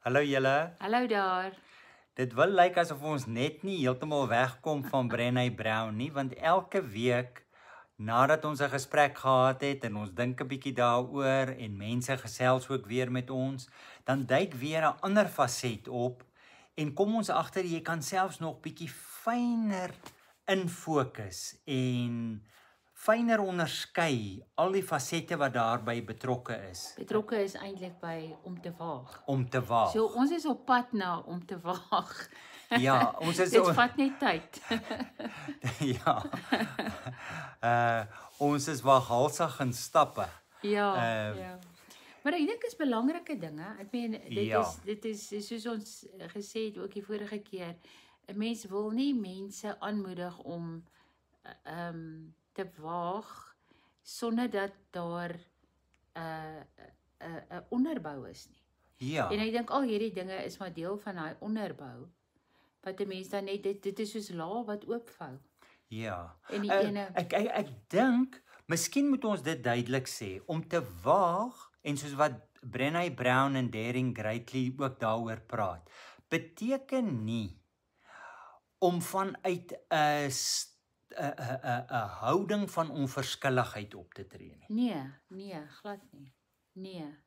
Hallo julle. Hallo daar. Dit wil lyk asof ons net nie heeltemal wegkom van Brené Brown nie, want elke week nadat ons 'n gesprek gehad het en ons dink 'n bietjie daaroor en mense gesels ook weer met ons, dan duik weer 'n ander faset op en kom ons agter jy kan selfs nog bietjie fyner infokus en fyner onderskei al die fasette wat daarbey betrokke is. Betrokke is eintlik by om te waag. Om te waag. So ons is op pad na om te waag. Ja, ons is Dit vat net tyd. Ja. Ons is waghalsig in stappe. Ja, ja. Maar ek dink is belangrike dinge. Ek meen dit is soos ons gesê het ook die vorige keer, 'n mens wil nie mense aanmoedig om te waag sonder dat daar 'n onderbou is nie. Ja. En ek dink al hierdie dinge is maar deel van daai onderbou wat 'n mens dan net dit is soos laag wat oopvou. Ja. En die ene ek dink miskien moet ons dit duidelik sê om te waag en soos wat Brené Brown en Daring Greatly ook daaroor praat, beteken nie om vanuit 'n houding van onverskilligheid op te tree nie. Nee, glad nie. Nee,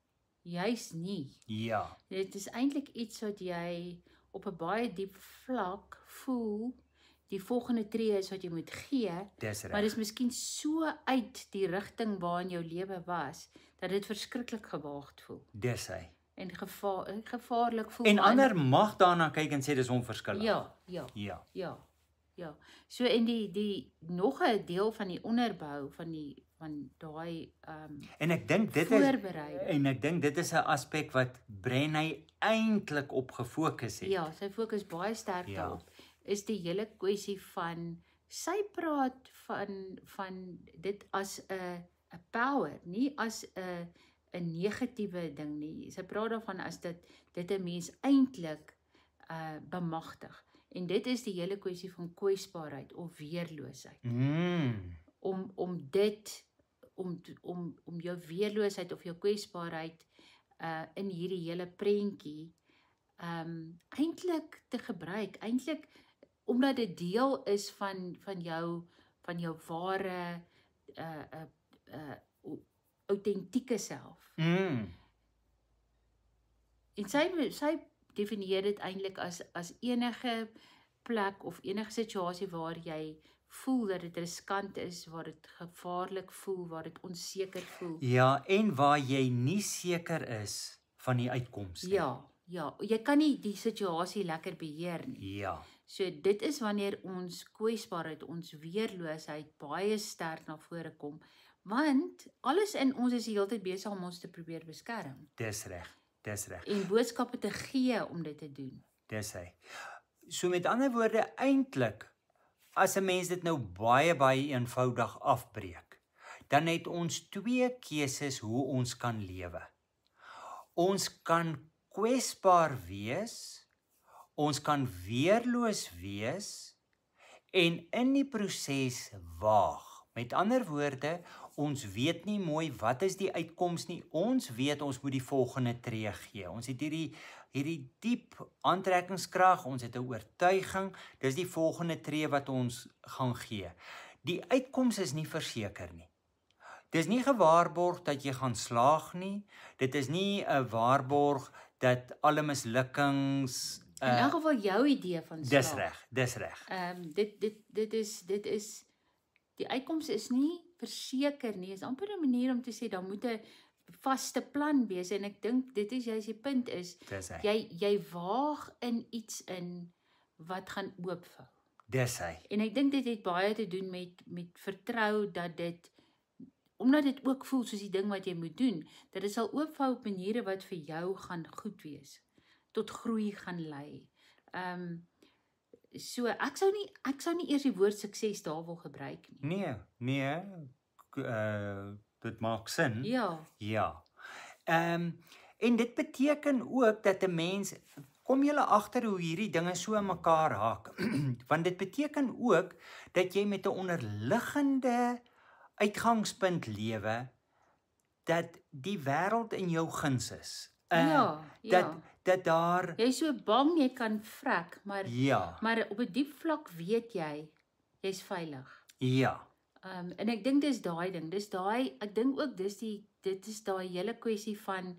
juis nie. Ja. Dit is eintlik iets wat jy op 'n baie diep vlak voel. Die volgende tree is wat jy moet gee. Maar dis miskien so uit die rigting waarin jou lewe was dat dit verskriklik gewaagd voel. Dis hy. En gevaarlik voel. En ander mag daarna kyk en sê dis onverskillig. Ja. So en die nog 'n deel van die onderbou van daai en ek dink dit is 'n aspek wat Brené eintlik op gefokus het. Ja, sy fokus baie sterk daarop. Is die hele kwessie van sy praat van dit as 'n power, nie as 'n negatiewe ding nie. Sy praat daarvan as dit 'n mens eintlik bemagtig. En dit is die hele kwessie van kwesbaarheid of weerloosheid. Om jou weerloosheid of jou kwesbaarheid in hierdie hele prentjie eintlik te gebruik. Eintlik omdat dit deel is van jou ware autentieke self. En sy definieer dit eintlik as enige plek of enige situasie waar jy voel dat dit riskant is, waar dit gevaarlik voel, waar dit onseker voel. Ja, en waar jy nie seker is van die uitkoms nie. Ja, jy kan nie die situasie lekker beheer nie. Ja. So dit is wanneer ons kwesbaarheid, ons weerloosheid baie sterk na vore kom, want alles in ons is die hele tyd besig om ons te probeer beskerm. Dis reg. En boodskappe te gee om dit te doen. Dis hy. So met ander woorde, eintlik, as 'n mens dit nou baie eenvoudig afbreek, dan het ons twee keuses hoe ons kan lewe. Ons kan kwesbaar wees, ons kan weerloos wees en in die proses waag. Met ander woorde, ons weet nie mooi wat is die uitkoms nie. Ons weet ons moet die volgende tree gee. Ons het hierdie diep aantrekkingskrag, ons het 'n oortuiging, dis die volgende tree wat ons gaan gee. Die uitkoms is nie verseker nie. Dis nie gewaarborg dat jy gaan slaag nie. Dit is nie 'n waarborg dat alle mislukkings in elk geval jou idee van slaag. Dis reg. Dit is die uitkoms is nie verseker nie. Is amper 'n manier om te sê daar moet 'n vaste plan wees en ek dink dit is juist die punt is jy waag in iets in wat gaan oopvou. Dis hy. En ek dink dit het baie te doen met vertrou dat dit omdat dit ook voel soos die ding wat jy moet doen, dat dit sal oopvou op maniere wat vir jou gaan goed wees, tot groei gaan lei. So ek sou nie eers die woord sukses daar wil gebruik nie. Nee, dit maak sin. Ja. En dit beteken ook dat 'n mens kom julle agter hoe hierdie dinge so in mekaar haak. Want dit beteken ook dat jy met 'n onderliggende uitgangspunt lewe dat die wêreld in jou guns is. Dat daar Jy is so bang jy kan vrek, maar ja, maar op 'n diep vlak weet jy's veilig. ja, En ek dink dis daai ding. Ek dink ook dit is daai hele kwessie van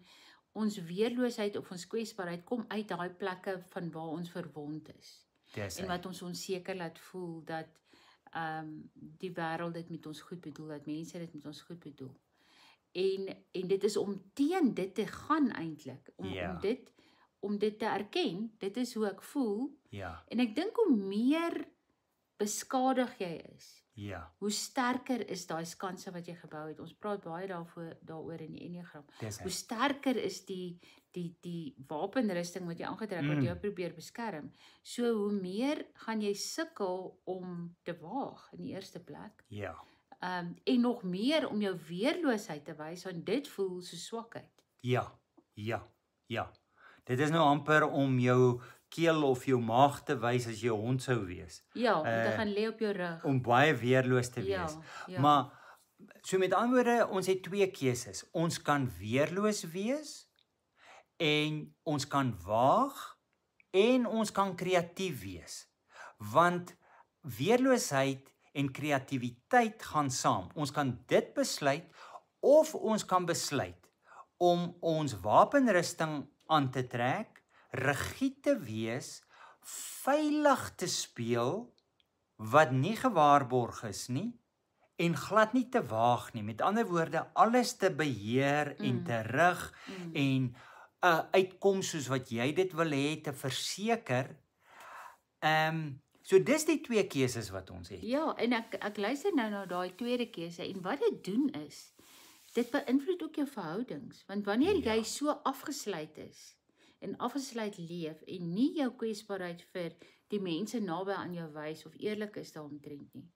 ons weerloosheid of ons kwesbaarheid kom uit daai plekke van waar ons verwond is. dis En wat ons onseker laat voel dat die wêreld dit met ons goed bedoel, dat mense dit met ons goed bedoel. En dit is om teen dit te gaan eintlik, om dit te erken. Dit is hoe ek voel. ja, En ek dink hoe meer beskadig jy is, ja, hoe sterker is daai skanse wat jy gebou het. Ons praat baie daaroor in die Enneagram. dis Hoe sterker is die wapenrusting wat jy aangetrek wat jou probeer beskerm. So hoe meer gaan jy sukkel om te waag in die eerste plek. ja, En nog meer om jou weerloosheid te wys, want dit voel so swakheid. ja, dit is nou amper om jou keel of jou maag te wys as jy 'n hond sou wees. Ja, om te gaan lê op jou rug. Om baie weerloos te wees. Ja. Maar so met ander woorde, ons het twee keuses. Ons kan weerloos wees en ons kan waag en ons kan kreatief wees. Want weerloosheid en kreatiwiteit gaan saam. Ons kan dit besluit of ons kan besluit om ons wapenrusting aan te trek, rigied te wees, veilig te speel wat nie gewaarborg is nie en glad nie te waag nie. Met ander woorde, alles te beheer en te rig en 'n uitkoms soos wat jy dit wil hê te verseker. So dis die twee keuses wat ons het. Ja, en ek luister nou na daai tweede keuse en wat dit doen is, dit beïnvloed ook jou verhoudings, want wanneer jy so afgesluit is en afgesluit leef en nie jou kwesbaarheid vir die mense naby aan jou wys of eerlik is daaromtrent nie,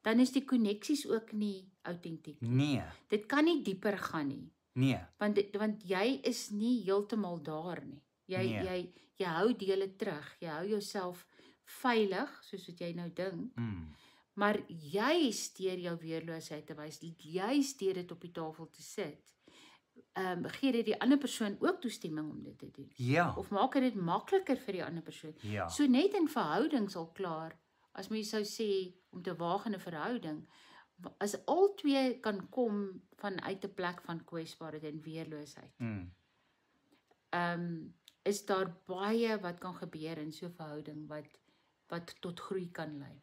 dan is die koneksies ook nie autentiek nie. Nee, Dit kan nie dieper gaan nie, nee, want jy is nie heeltemal daar nie. Jy hou dele terug, jy hou jouself veilig, soos wat jy nou dink, maar juis deur jou weerloosheid te wys, juis deur dit op die tafel te sit, gee dit die ander persoon ook toestemming om dit te doen. ja, Of maak dit makliker vir die ander persoon. ja, So net in verhoudings al klaar, as mens sou sê om te waag in 'n verhouding, as al twee kan kom vanuit 'n plek van kwesbaarheid en weerloosheid, is daar baie wat kan gebeur in so 'n verhouding wat tot groei kan lei.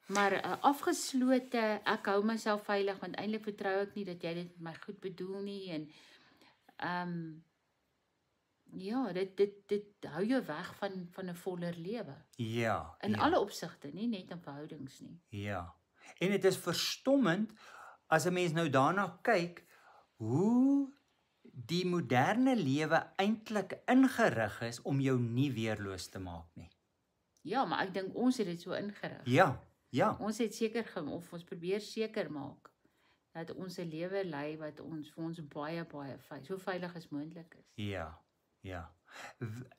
Maar afgeslote, ek hou myself veilig want eintlik vertrou ek nie dat jy dit met my goed bedoel nie en ja, dit hou jou weg van 'n voller lewe. ja, In alle opsigte, nie net in verhoudings nie. ja. En dit is verstommend as 'n mens nou daarna kyk hoe die moderne lewe eintlik ingerig is om jou nie weerloos te maak nie. Ja, maar ek dink ons het dit so ingerig. Ja, ja, Ons het of ons probeer seker maak dat ons 'n lewe lei wat vir ons baie so veilig as moontlik is. ja, ja.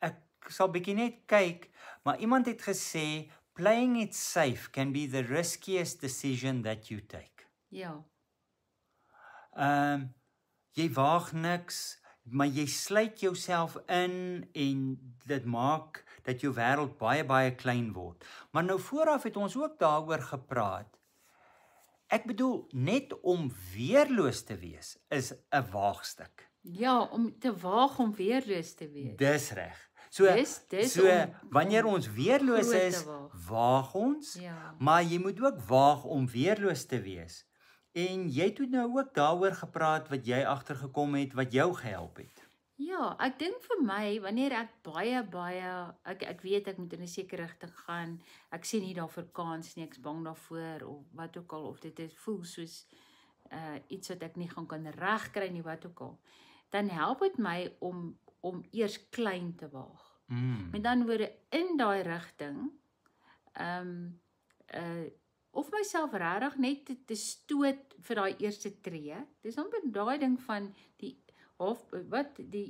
Ek sal bietjie net kyk, maar iemand het gesê playing it safe can be the riskiest decision that you take. Ja. Jy waag niks, maar jy sluit jouself in en dit maak dat jou wêreld baie klein word. Maar nou vooraf het ons ook daaroor gepraat. Ek bedoel, net om weerloos te wees is 'n waagstuk. Ja, om te waag om weerloos te wees. Dis reg. So wanneer ons weerloos is, waag ons, Ja. maar jy moet ook waag om weerloos te wees. En jy het nou ook daaroor gepraat wat jy agtergekom het wat jou gehelp het. Ja, ek dink vir my wanneer ek baie ek weet ek moet in 'n sekere rigting gaan. Ek sien nie daarvoor kans nie, ek's bang daarvoor of wat ook al of dit voel soos iets wat ek nie kan regkry nie, wat ook al. Dan help dit my om eers klein te waag. Met ander woorde in daai rigting of myself regtig net te stoot vir daai eerste tree. Dis amper daai ding van die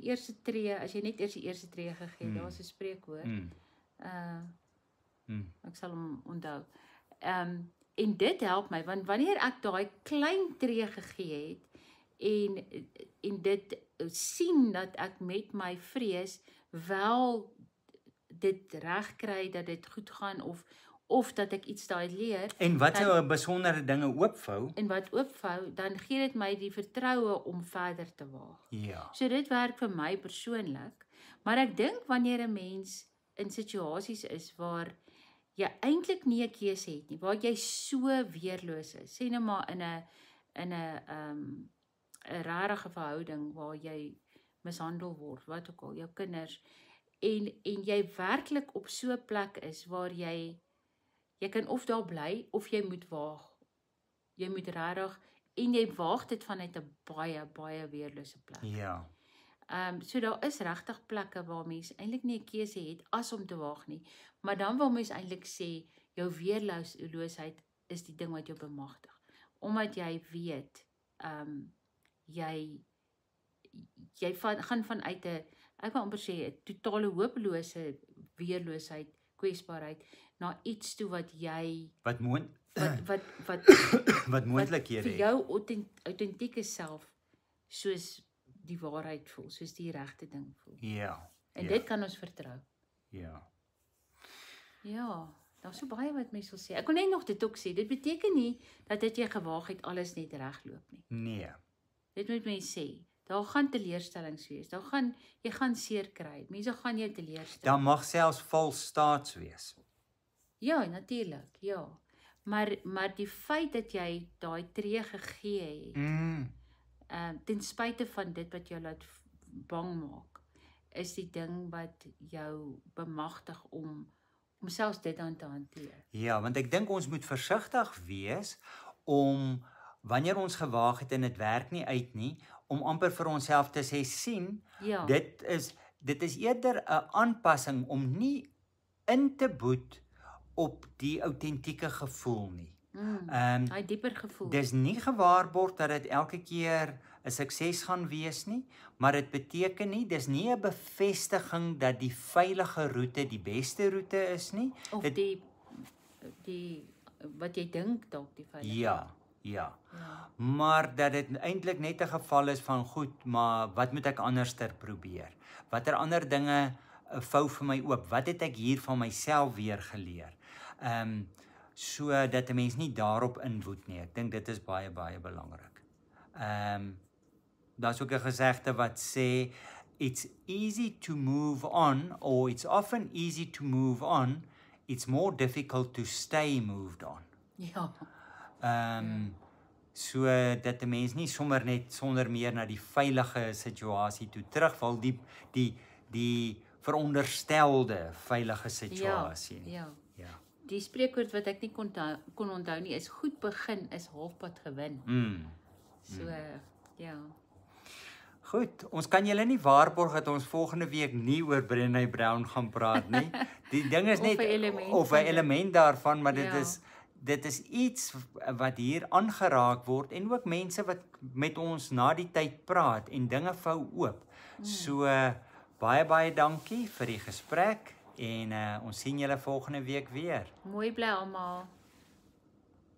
eerste tree, as jy net eers die eerste tree gegee, daar's 'n spreekwoord. Ek sal hom onthou. En dit help my want wanneer ek daai klein tree gegee het en dit sien dat ek met my vrees wel dit reg kry, dat dit goed gaan of dat ek iets daai leer. En wat sou besondere dinge oopvou? En wat oopvou, dan gee dit my die vertroue om verder te waag. Ja. So dit werk vir my persoonlik, maar ek dink wanneer 'n mens in situasies is waar jy eintlik nie 'n keuse het nie, waar jy so weerloos is, sê nou maar in 'n rarige verhouding waar jy mishandel word, wat ook al, jou kinders, en jy werklik op so 'n plek is waar jy kan of daar bly of jy moet waag. Jy moet regtig en jy waag dit vanuit 'n baie weerlose plek. Ja. So daar is regtig plekke waar mens eintlik nie 'n keuse het as om te waag nie, maar dan wil mens eintlik sê jou weerloosheid is die ding wat jou bemagtig. Omdat jy weet, jy gaan vanuit 'n, ek wil amper sê 'n totale hopelose weerloosheid, kwesbaarheid na iets toe wat jy Wat wat moontlikhede vir jou autentieke self soos die waarheid voel, soos die regte ding voel. Ja. En dit kan ons vertrou. Ja. Ja, daar's so baie wat mense wil sê. Ek kon net nog dit ook sê. Dit beteken nie dat jy gewaag het alles net regloop nie. Nee. Dit moet mense sê. Daar gaan teleurstellings wees. Jy gaan seer kry. Mense gaan jou teleurstel. Daar mag selfs vals staats wees. Ja, natuurlik. Ja. Maar die feit dat jy daai tree gegee het, ten spyte van dit wat jou laat bang maak, is die ding wat jou bemagtig om selfs dit aan te hanteer. Ja, want ek dink ons moet versigtig wees om wanneer ons gewaag het en dit werk nie uit nie, om amper vir onsself te sê sien, Ja. dit is eerder 'n aanpassing om nie in te boet op die autentieke gevoel nie. Hy dieper gevoel. Dis nie gewaarborg dat dit elke keer 'n sukses gaan wees nie, maar dit beteken nie, dis nie 'n bevestiging dat die veilige roete die beste roete is nie. Of die wat jy dink dalk die veilige. Ja. Maar dat dit eintlik net 'n geval is van goed, maar wat moet ek anderster probeer? Watter ander dinge vou vir my oop? Wat het ek hier van myself weer geleer? So dat 'n mens nie daarop inwoed nie. Ek dink dit is baie belangrik. Daar's ook 'n gesegde wat sê it's easy to move on, or it's often easy to move on. It's more difficult to stay moved on. Ja. So dat 'n mens nie sommer net sonder meer na die veilige situasie toe terugval, die veronderstelde veilige situasie nie. Ja. Ja. Die spreekwoord wat ek nie kon onthou nie is goed begin is halfpad gewin. So ja. Goed, ons kan julle nie waarborg dat ons volgende week nie oor Brené Brown gaan praat nie. Die ding is net of 'n element daarvan, maar dit is iets wat hier aangeraak word en ook mense wat met ons na die tyd praat en dinge vou oop. So baie dankie vir die gesprek en ons sien julle volgende week weer. Mooi bly almal.